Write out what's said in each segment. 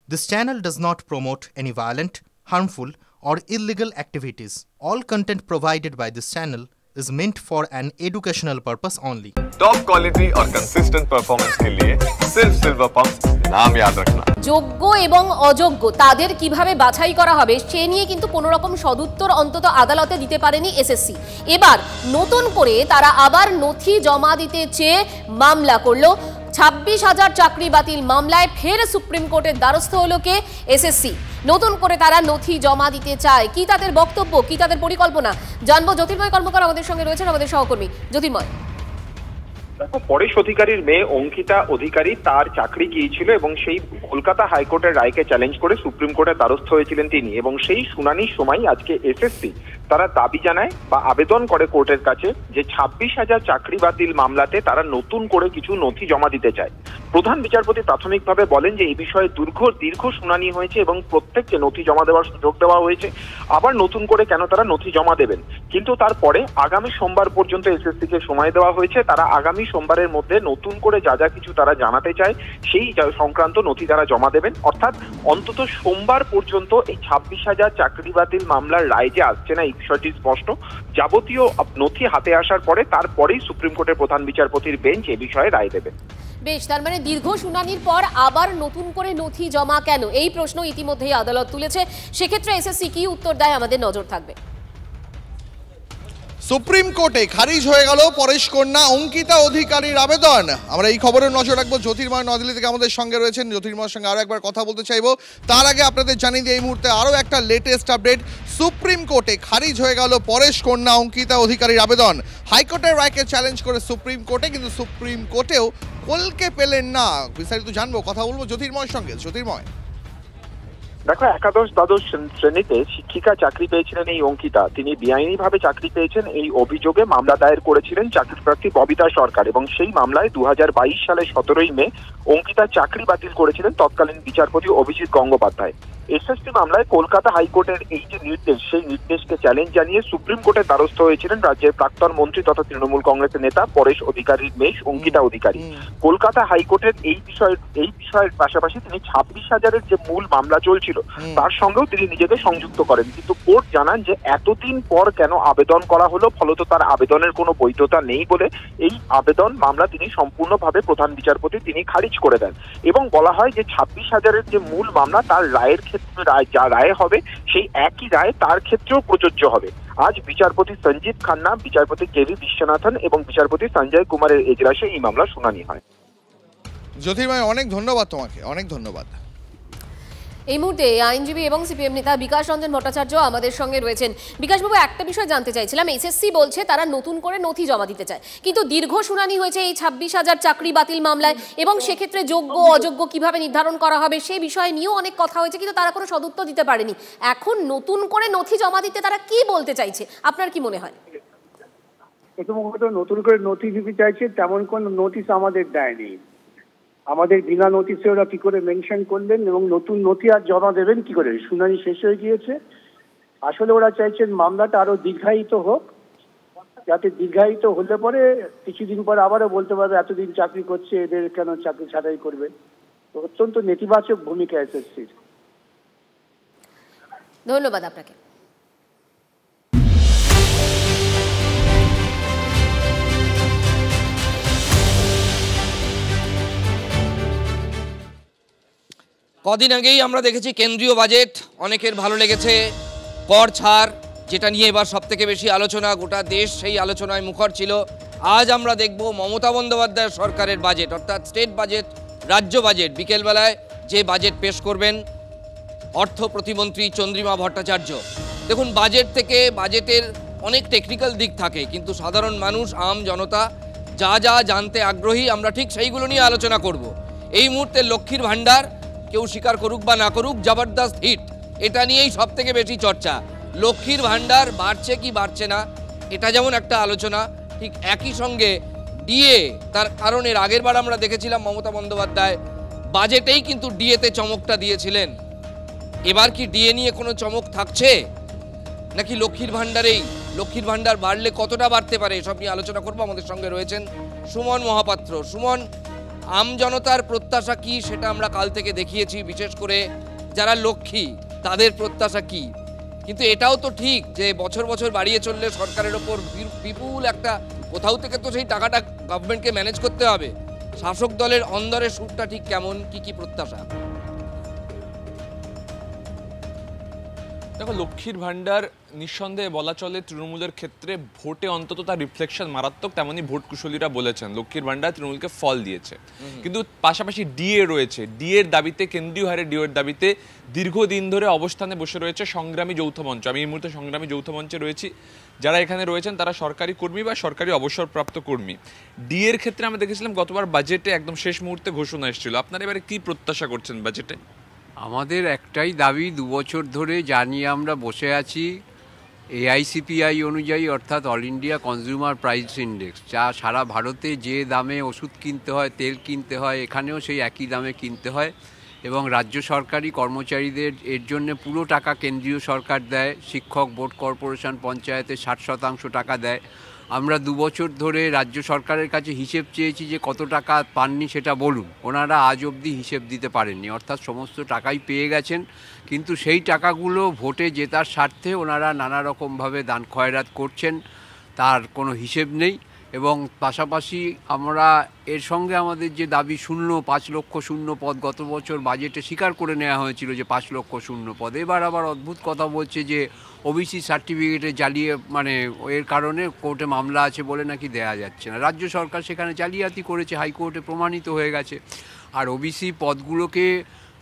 This channel does not promote any violent, harmful, or illegal activities. All content provided by this channel is meant for an educational purpose only. Top quality और consistent performance के लिए सिर्फ silver pump नाम याद रखना। যোগ্য এবং অযোগ্য তাদের কিভাবে বাছাই করা হবে সে নিয়ে কিন্তু কোনো রকম সদুত্তর অন্তত আদালতে দিতে পারেনি এসএসসি। এবার নতুন করে তারা আবার নথি জমা দিতে চেয়ে মামলা করলো। 26,000 চাকরি বাতিল মামলায় ফের সুপ্রিম কোর্টের দ্বারস্থ হলো কে? এসএসসি। নতুন করে তারা নথি জমা দিতে চায়। কি তাদের বক্তব্য, কি তাদের পরিকল্পনা, জানবো। জ্যোতির্ময় কর্মকার আমাদের সঙ্গে রয়েছেন, আমাদের সহকর্মী। জ্যোতির্ময়, দেখো, পরেশ অধিকারীর মেয়ে অঙ্কিতা অধিকারী তার চাকরি গিয়েছিল এবং সেই কলকাতা হাইকোর্টের রায়কে চ্যালেঞ্জ করে সুপ্রিম কোর্টের দ্বারস্থ হয়েছিলেন তিনি। এবং সেই শুনানির সময় আজকে এসএসসি তারা দাবি জানায় বা আবেদন করে কোর্টের কাছে যে 26,000 চাকরি বাতিল মামলাতে তারা নতুন করে কিছু নথি জমা দিতে চায়। প্রধান বিচারপতি প্রাথমিকভাবে বলেন যে এই বিষয়ে দীর্ঘ শুনানি হয়েছে এবং প্রত্যেককে নথি জমা দেওয়ার সুযোগ দেওয়া হয়েছে। আবার নতুন করে কেন তারা নথি জমা দেবেন? কিন্তু তারপরে আগামী সোমবার পর্যন্ত এসএসসি কে সময় দেওয়া হয়েছে। তারা আগামী সোমবারের মধ্যে নতুন করে যা কিছু তারা জানাতে চায় সেই সংক্রান্ত নথি তারা জমা দেবেন। অর্থাৎ অন্তত সোমবার পর্যন্ত এই 26,000 চাকরি বাতিল মামলার রায় যে আসছে না, এই বিষয়টি স্পষ্ট। যাবতীয় নথি হাতে আসার পরে তারপরেই সুপ্রিম কোর্টের প্রধান বিচারপতির বেঞ্চ এ বিষয়ে রায় দেবে। বেশ, তার মানে দীর্ঘ শুনানির পর আবার নতুন করে নথি জমা কেন, এই প্রশ্ন ইতিমধ্যেই আদালত তুলেছে। সেক্ষেত্রে এসএসসি কি উত্তর দেয় আমাদের নজর থাকবে। সুপ্রিম কোর্টে খারিজ হয়ে গেল পরেশ কন্যা অঙ্কিতা অধিকারীর আবেদন। আমরা এই খবরের নজর রাখবো। জ্যোতির্ময় নদিল্লি থেকে আমাদের সঙ্গে রয়েছেন। জ্যোতির্ময়ের সঙ্গে আরও একবার কথা বলতে চাইবো। তার আগে আপনাদের জানিয়ে দিই এই মুহূর্তে আরও একটা লেটেস্ট আপডেট। সুপ্রিম কোর্টে খারিজ হয়ে গেল পরেশ কন্যা অঙ্কিতা অধিকারীর আবেদন। হাইকোর্টের রায়কে চ্যালেঞ্জ করে সুপ্রিম কোর্টে, কিন্তু সুপ্রিম কোর্টেও কলকে পেলেন না। বিস্তারিত জানবো, কথা বলবো জ্যোতির্ময়ের সঙ্গে। জ্যোতির্ময়, দেখো, একাদশ দ্বাদশ শ্রেণীতে শিক্ষিকা চাকরি পেয়েছিলেন এই অঙ্কিতা। তিনি বেআইনিভাবে চাকরি পেয়েছেন এই অভিযোগে মামলা দায়ের করেছিলেন চাকরি প্রার্থী ববিতা সরকার। এবং সেই মামলায় 2022 সালের 17ই মে অঙ্কিতার চাকরি বাতিল করেছিলেন তৎকালীন বিচারপতি অভিজিৎ গঙ্গোপাধ্যায়। এসএসসি মামলায় কলকাতা হাইকোর্টের এই যে নির্দেশ, সেই নির্দেশকে চ্যালেঞ্জ জানিয়ে সুপ্রিম কোর্টের দ্বারস্থ হয়েছিলেন রাজ্যের প্রাক্তন মন্ত্রী তথা তৃণমূল কংগ্রেসের নেতা পরেশ অধিকারীর মেয়ে অঙ্কিতা অধিকারী। কলকাতা হাইকোর্টের এই বিষয়ের পাশাপাশি তিনি 26,000-এর যে মূল মামলা চলছিল তার সঙ্গেও তিনি নিজেকে সংযুক্ত করেন। কিন্তু কোর্ট জানান যে এতদিন পর কেন আবেদন করা হলো, ফলত তার আবেদনের কোনো বৈধতা নেই বলে এই আবেদন মামলা তিনি সম্পূর্ণভাবে প্রধান বিচারপতি তিনি খারিজ করে দেন। এবং বলা হয় যে 26,000-এর যে মূল মামলা তার রায়ের ক্ষেত্রে যা রায় হবে সেই একই রায় তার ক্ষেত্রেও প্রযোজ্য হবে। আজ বিচারপতি সঞ্জীব খান্না, বিচারপতি কেভি বিশ্বনাথন এবং বিচারপতি সঞ্জয় কুমারের এজলাসে এই মামলা শুনানি হয়। জ্যোতির্ময়, অনেক ধন্যবাদ তোমাকে, অনেক ধন্যবাদ। এই মুহূর্তে আইনজীবী এবং সিপিএম নেতা বিকাশ রঞ্জন ভট্টাচার্য আমাদের সঙ্গে রয়েছেন। বিকাশবাবু, একটা বিষয় জানতে চাইছিলাম। এসএসসি বলছে তারা নতুন করে নথি জমা দিতে চায়, কিন্তু দীর্ঘ শুনানি হয়েছে এই 26,000 চাকরি বাতিল মামলায় এবং সেক্ষেত্রে যোগ্য অযোগ্য কিভাবে নির্ধারণ করা হবে সেই বিষয়ে নিয়েও অনেক কথা হয়েছে, কিন্তু তারা কোনো সদুত্তর দিতে পারেনি। এখন নতুন করে নথি জমা দিতে তারা কি বলতে চাইছে, আপনার কি মনে হয়? প্রথমত, নতুন করে নথি দিতে চাইছে তেমন কোনো নোটিশ আমাদের দেয়নি। আমাদের বিনা নোটিশে ওরা কি করে মেনশন করলেন এবং নতুন নথি আর জমা দেবেন কি করে? শুনানি শেষ হয়ে গিয়েছে। আসলে ওরা চাইছেন মামলাটা আরো দীর্ঘায়িত হোক, যাতে দীর্ঘায়িত হলে পরে কিছুদিন পর আবারও বলতে পারবে এতদিন চাকরি করছে, এদের কেন চাকরি ছাঁটাই করবে। অত্যন্ত নেতিবাচক ভূমিকা এসএসসির। ধন্যবাদ আপনাকে। কদিন আগেই আমরা দেখেছি কেন্দ্রীয় বাজেট, অনেকের ভালো লেগেছে। কর ছাড়, যেটা নিয়ে এবার সবথেকে বেশি আলোচনা, গোটা দেশ সেই আলোচনায় মুখর ছিল। আজ আমরা দেখব মমতা বন্দ্যোপাধ্যায়ের সরকারের বাজেট, অর্থাৎ স্টেট বাজেট, রাজ্য বাজেট। বিকেলবেলায় যে বাজেট পেশ করবেন অর্থ প্রতিমন্ত্রী চন্দ্রিমা ভট্টাচার্য। দেখুন, বাজেট থেকে বাজেটের অনেক টেকনিক্যাল দিক থাকে, কিন্তু সাধারণ মানুষ, আম জনতা যা জানতে আগ্রহী আমরা ঠিক সেইগুলো নিয়ে আলোচনা করব। এই মুহূর্তে লক্ষ্মীর ভাণ্ডার, কেউ স্বীকার করুক বা না করুক, জবরদস্ত হিট, এটা নিয়েই সব থেকে বেশি চর্চা। লক্ষ্মীর ভাণ্ডার বাড়ছে কি বাড়ছে না, এটা যেমন একটা আলোচনা, ঠিক একই সঙ্গে ডিএ। তার কারণ এর আগের বার আমরা দেখেছিলাম মমতা বন্দ্যোপাধ্যায় বাজেটেই কিন্তু ডিএতে চমকটা দিয়েছিলেন। এবার কি ডিএ নিয়ে কোনো চমক থাকছে নাকি লক্ষ্মীর ভাণ্ডারেই? লক্ষ্মীর ভাণ্ডার বাড়লে কতটা বাড়তে পারে, এসব নিয়ে আলোচনা করবো। আমাদের সঙ্গে রয়েছেন সুমন মহাপাত্র। সুমন, আম জনতার প্রত্যাশা কি সেটা আমরা কাল থেকে দেখিয়েছি, বিশেষ করে যারা লক্ষ্মী তাদের প্রত্যাশা কি। কিন্তু এটাও তো ঠিক যে বছর বছর বাড়িয়ে চললে সরকারের ওপর বিপুল একটা, কোথাও থেকে তো সেই টাকাটা গভর্নমেন্টকে ম্যানেজ করতে হবে। শাসক দলের অন্দরের সুরটা ঠিক কেমন, কি প্রত্যাশা? দেখো, লক্ষ্মীর ভাণ্ডার নিঃসন্দেহে বলা চলে তৃণমূলের ক্ষেত্রে ভোটে অন্তত তার রিফ্লেকশন মারাত্মক, তেমনই ভোট কুশলীরা বলেছেন লক্ষ্মীর ভাণ্ডার তৃণমূলকে ফল দিয়েছে। কিন্তু পাশাপাশি ডিএ রয়েছে, ডিএর দাবিতে, কেন্দ্রীয় হারে ডিএর দাবিতে দীর্ঘদিন ধরে অবস্থানে বসে রয়েছে সংগ্রামী যৌথ মঞ্চ। আমি এই মুহূর্তে সংগ্রামী যৌথ মঞ্চে রয়েছি। যারা এখানে রয়েছেন তারা সরকারি কর্মী বা সরকারি অবসরপ্রাপ্ত কর্মী। ডিএর ক্ষেত্রে আমরা দেখেছিলাম গতবার বাজেটে একদম শেষ মুহূর্তে ঘোষণা এসেছিল। আপনারা এবারে কি প্রত্যাশা করছেন বাজেটে? আমাদের একটাই দাবি, 2 বছর ধরে যা নিয়ে আমরা বসে আছি, এআইসিপিআই অনুযায়ী অর্থাৎ all India consumer price index, যা সারা ভারতে যে দামে ওষুধ কিনতে হয়, তেল কিনতে হয়, এখানেও সেই একই দামে কিনতে হয়। এবং রাজ্য সরকারি কর্মচারীদের এর জন্য পুরো টাকা কেন্দ্রীয় সরকার দেয়। শিক্ষক, বোর্ড কর্পোরেশন, পঞ্চায়েতে 60% টাকা দেয়। আমরা 2 বছর ধরে রাজ্য সরকারের কাছে হিসেব চেয়েছি যে কত টাকা পাননি সেটা বলুন। ওনারা আজ অবধি হিসেব দিতে পারেননি, অর্থাৎ সমস্ত টাকাই পেয়ে গেছেন, কিন্তু সেই টাকাগুলো ভোটে জেতার স্বার্থে ওনারা নানা রকমভাবে দান খয়রাত করছেন, তার কোনো হিসেব নেই। এবং পাশাপাশি আমরা এর সঙ্গে আমাদের যে দাবি 5 লক্ষ শূন্য পদ, গত বছর বাজেটে স্বীকার করে নেওয়া হয়েছিল যে 5 লক্ষ শূন্য পদ, এবার আবার অদ্ভুত কথা বলছে যে ওবিসি সার্টিফিকেটে জ্বালিয়ে, মানে এর কারণে কোর্টে মামলা আছে বলে নাকি দেয়া যাচ্ছে না। রাজ্য সরকার সেখানে জালিয়াতি করেছে, হাইকোর্টে প্রমাণিত হয়ে গেছে। আর ওবিসি পদগুলোকে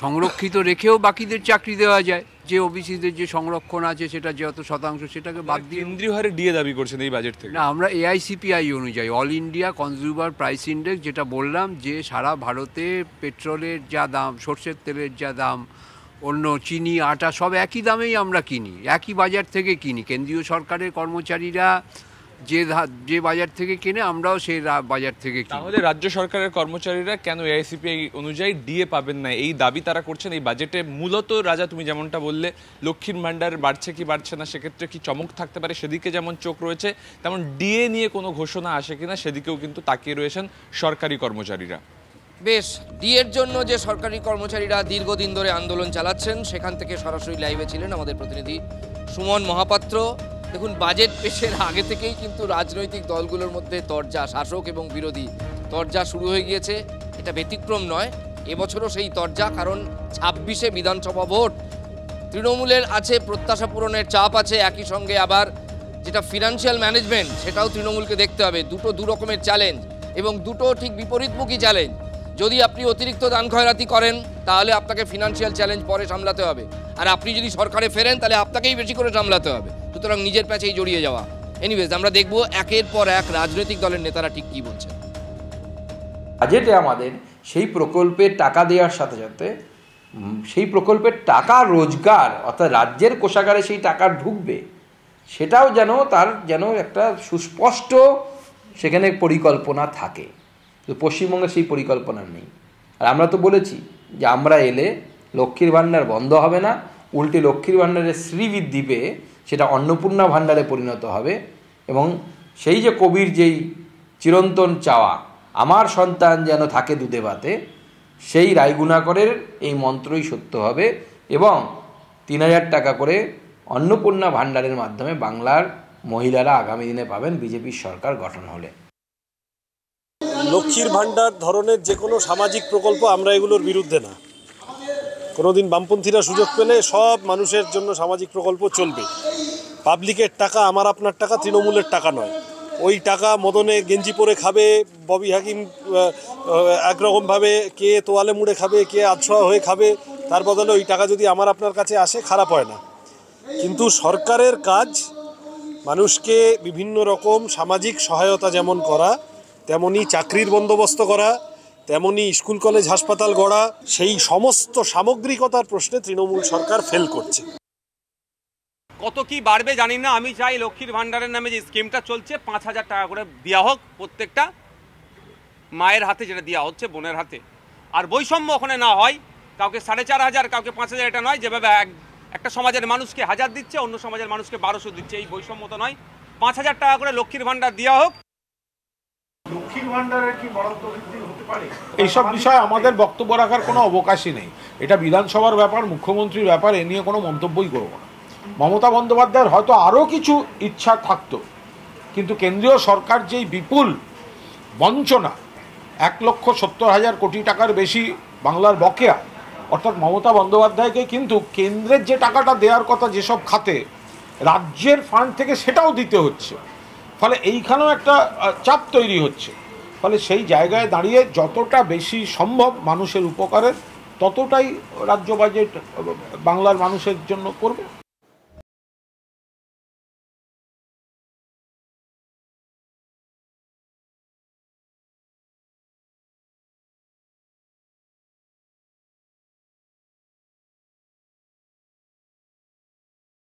সংরক্ষিত রেখেও বাকিদের চাকরি দেওয়া যায়, যে ওবিসিদের যে সংরক্ষণ আছে সেটা যত শতাংশ সেটাকে বাদ দিয়ে কেন্দ্রীয় হারে ডিএ দাবি করছেন এই বাজেট থেকে। না, আমরা এআইসিপিআই অনুযায়ী all India consumer price index, যেটা বললাম যে সারা ভারতে পেট্রোলের যা দাম, সর্ষের তেলের যা দাম, অন্য চিনি, আটা সব একই দামেই আমরা কিনি, একই বাজার থেকে কিনি। কেন্দ্রীয় সরকারের কর্মচারীরা যে বাজার থেকে কেনে, আমরাও সেই বাজার থেকে কিনি। তাহলে রাজ্য সরকারের কর্মচারীরা কেন এআইসিপিআই অনুযায়ী ডিএ পাবেন না, এই দাবি তারা করছেন এই বাজেটে। মূলত রাজা, তুমি যেমনটা বললে লক্ষ্মীর ভাণ্ডার বাড়ছে কি বাড়ছে না, সেক্ষেত্রে কি চমক থাকতে পারে, সেদিকে যেমন চোখ রয়েছে, তেমন ডিএ নিয়ে কোনো ঘোষণা আসে কিনা সেদিকেও কিন্তু তাকিয়ে রয়েছেন সরকারি কর্মচারীরা। বেশ, ডিএর জন্য যে সরকারি কর্মচারীরা দীর্ঘদিন ধরে আন্দোলন চালাচ্ছেন, সেখান থেকে সরাসরি লাইভে ছিলেন আমাদের প্রতিনিধি সুমন মহাপাত্র। দেখুন, বাজেট পেশের আগে থেকেই কিন্তু রাজনৈতিক দলগুলোর মধ্যে তরজা, শাসক এবং বিরোধী তরজা শুরু হয়ে গিয়েছে। এটা ব্যতিক্রম নয়, এবছরও সেই তরজা, কারণ 26শে বিধানসভা ভোট। তৃণমূলের আছে প্রত্যাশা পূরণের চাপ আছে, একই সঙ্গে আবার যেটা ফিনান্সিয়াল ম্যানেজমেন্ট সেটাও তৃণমূলকে দেখতে হবে। দু রকমের চ্যালেঞ্জ, এবং দুটো ঠিক বিপরীতমুখী চ্যালেঞ্জ। যদি আপনি অতিরিক্ত দান খয়রাতি করেন তাহলে আপনাকে ফিনান্সিয়াল চ্যালেঞ্জ পরে সামলাতে হবে, আর আপনি যদি সরকারে ফেরেন তাহলে আপনাকেই বেশি করে সামলাতে হবে। সুতরাং নিজের প্যাচেই জড়িয়ে যাওয়া। এনিওয়েজ, আমরা দেখব একের পর এক রাজনৈতিক দলের নেতারা ঠিক কী বলছেন। বাজেটে আমাদের সেই প্রকল্পের টাকা দেওয়ার সাথে সাথে সেই প্রকল্পের টাকা রোজগার, অর্থাৎ রাজ্যের কোষাগারে সেই টাকা ঢুকবে, সেটাও যেন একটা সুস্পষ্ট সেখানে পরিকল্পনা থাকে। তো পশ্চিমবঙ্গে সেই পরিকল্পনা নেই। আর আমরা তো বলেছি যে আমরা এলে লক্ষ্মীর ভাণ্ডার বন্ধ হবে না, উল্টে লক্ষ্মীর ভাণ্ডারের শ্রীবৃদ্ধি পেয়ে সেটা অন্নপূর্ণা ভাণ্ডারে পরিণত হবে। এবং সেই যে কবির যেই চিরন্তন চাওয়া, আমার সন্তান যেন থাকে দুধে ভাতে, সেই রায়গুণাকরের এই মন্ত্রই সত্য হবে। এবং 3000 টাকা করে অন্নপূর্ণা ভাণ্ডারের মাধ্যমে বাংলার মহিলারা আগামী দিনে পাবেন বিজেপির সরকার গঠন হলে। লক্ষ্মীর ভাণ্ডার ধরনের যে কোনো সামাজিক প্রকল্প আমরা এগুলোর বিরুদ্ধে না। কোনোদিন বামপন্থীরা সুযোগ পেলে সব মানুষের জন্য সামাজিক প্রকল্প চলবে। পাবলিকের টাকা, আমার আপনার টাকা, তৃণমূলের টাকা নয়। ওই টাকা মদনে গেঞ্জি পরে খাবে, ববি হাকিম একরকমভাবে, কে তোয়ালে মুড়ে খাবে, কে আধশোয়া হয়ে খাবে, তার বদলে ওই টাকা যদি আমার আপনার কাছে আসে খারাপ হয় না। কিন্তু সরকারের কাজ মানুষকে বিভিন্ন রকম সামাজিক সহায়তা যেমন করা, তেমনি চাকরির বন্দোবস্ত করা, তেমনি স্কুল কলেজ হাসপাতাল গড়া, সেই সমস্ত সামগ্রিকতার প্রশ্নে তৃণমূল সরকার ফেল করছে। কত কি বাড়বে জানি না, আমি চাই লক্ষ্মীর ভাণ্ডারের নামে যে স্কিমটা চলছে 5000 টাকা করে দেওয়া হোক প্রত্যেকটা মায়ের হাতে, যেটা দেওয়া হচ্ছে বোনের হাতে। আর বৈষম্য ওখানে না হয়, কাউকে 4500, কাউকে 5000, এটা নয়। যেভাবে একটা সমাজের মানুষকে 1000 দিচ্ছে, অন্য সমাজের মানুষকে 1200 দিচ্ছে, এই বৈষম্য তো নয়। 5000 টাকা করে লক্ষ্মীর ভাণ্ডার দেওয়া হোক। লক্ষ্মীর ভাণ্ডারের কি বরাদ্দ বৃদ্ধি হতে এইসব বিষয়ে আমাদের বক্তব্য রাখার কোনো অবকাশই নেই। এটা বিধানসভার ব্যাপার, মুখ্যমন্ত্রীর ব্যাপার, এ নিয়ে কোনো মন্তব্যই করব না। মমতা বন্দ্যোপাধ্যায়ের হয়তো আরও কিছু ইচ্ছা থাকতো, কিন্তু কেন্দ্রীয় সরকার যেই বিপুল বঞ্চনা, 1,70,000 কোটি টাকার বেশি বাংলার বকেয়া, অর্থাৎ মমতা বন্দ্যোপাধ্যায়কে কিন্তু কেন্দ্রের যে টাকাটা দেওয়ার কথা যেসব খাতে, রাজ্যের ফান্ড থেকে সেটাও দিতে হচ্ছে। ফলে এইখানেও একটা চাপ তৈরি হচ্ছে। ফলে সেই জায়গায় দাঁড়িয়ে যতটা বেশি সম্ভব মানুষের উপকারের, ততটাই রাজ্য বাজেট বাংলার মানুষের জন্য করবে।